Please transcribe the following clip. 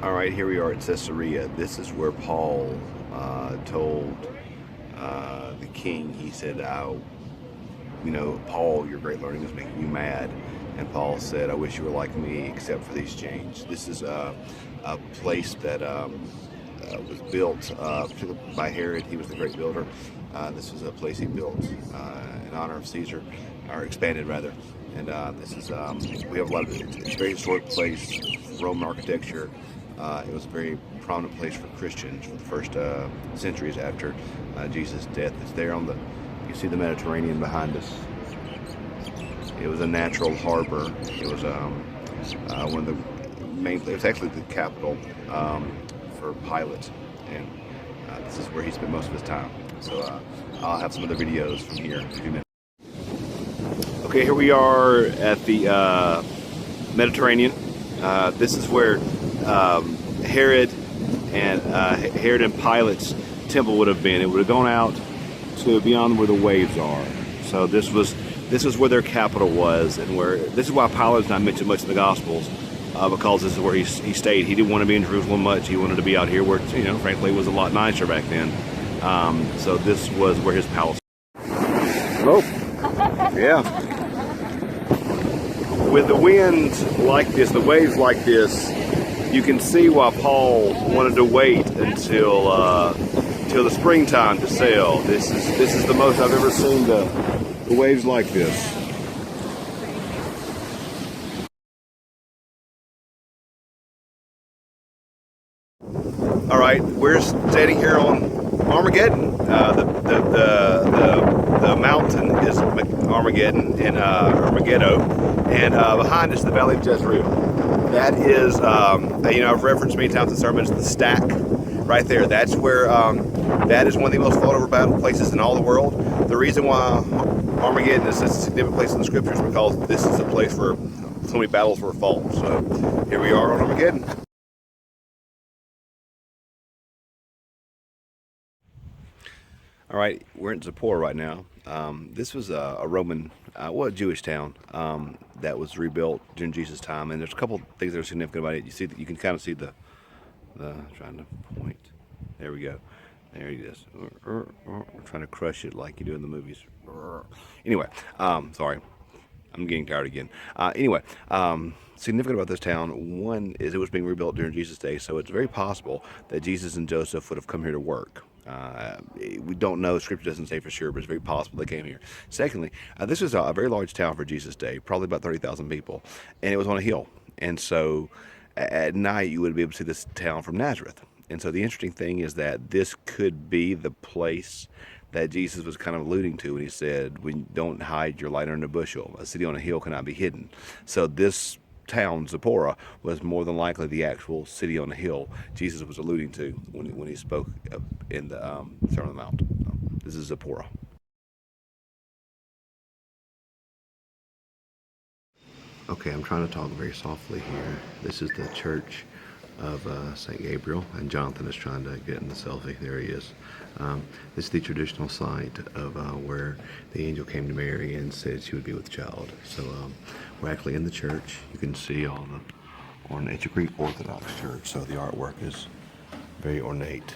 All right, here we are at Caesarea. This is where Paul told the king, he said, Paul, your great learning is making you mad. And Paul said, I wish you were like me, except for these chains. This is a place that was built by Herod. He was the great builder. This was a place he built in honor of Caesar, or expanded rather. And this is, we have a lot of, it's a very historic place, Roman architecture. It was a very prominent place for Christians for the first centuries after Jesus' death. It's there on the, you see the Mediterranean behind us. It was a natural harbor. It was one of the main, it was actually the capital for Pilate, and this is where he spent most of his time. So I'll have some other videos from here in a few minutes. Okay, here we are at the Mediterranean. This is where Herod and Pilate's temple would have been. It would have gone out to beyond where the waves are. So this was where their capital was, and where this is why Pilate's not mentioned much in the Gospels, because this is where he stayed. He didn't want to be in Jerusalem much. He wanted to be out here where, frankly, it was a lot nicer back then. So this was where his palace. Oh, yeah. With the winds like this, the waves like this, you can see why Paul wanted to wait until the springtime to sail. This is the most I've ever seen the waves like this. All right, we're standing here on Armageddon. The mountain is Armageddon and Armageddon, and behind us the Valley of Jezreel. That is, I've referenced many times in sermons the stack right there. That's where that is one of the most fought over battle places in all the world. The reason why Armageddon is such a significant place in the scriptures is because this is a place where so many battles were fought. So here we are on Armageddon. All right, we're in Spore right now. This was a Roman, a Jewish town that was rebuilt during Jesus' time, and there's a couple things that are significant about it. You see that you can kind of see the trying to point. There we go. There it is. We're trying to crush it like you do in the movies. Anyway, sorry, I'm getting tired again. Significant about this town, one is it was being rebuilt during Jesus' day, so it's very possible that Jesus and Joseph would have come here to work. We don't know, scripture doesn't say for sure, but it's very possible they came here. Secondly, this was a very large town for Jesus' day, probably about 30,000 people, and it was on a hill. And so at night you would be able to see this town from Nazareth. And so the interesting thing is that this could be the place that Jesus was kind of alluding to when he said, "When don't hide your light under a bushel. A city on a hill cannot be hidden." So this town, Spore, was more than likely the actual city on the hill Jesus was alluding to when he spoke in the Sermon on the Mount. This is Spore. Okay, I'm trying to talk very softly here. This is the church of San Gabriel, and Jonathan is trying to get in the selfie. There he is. This is the traditional site of where the angel came to Mary and said she would be with child. So we're actually in the church. You can see all the, it's a Greek Orthodox church, so the artwork is very ornate.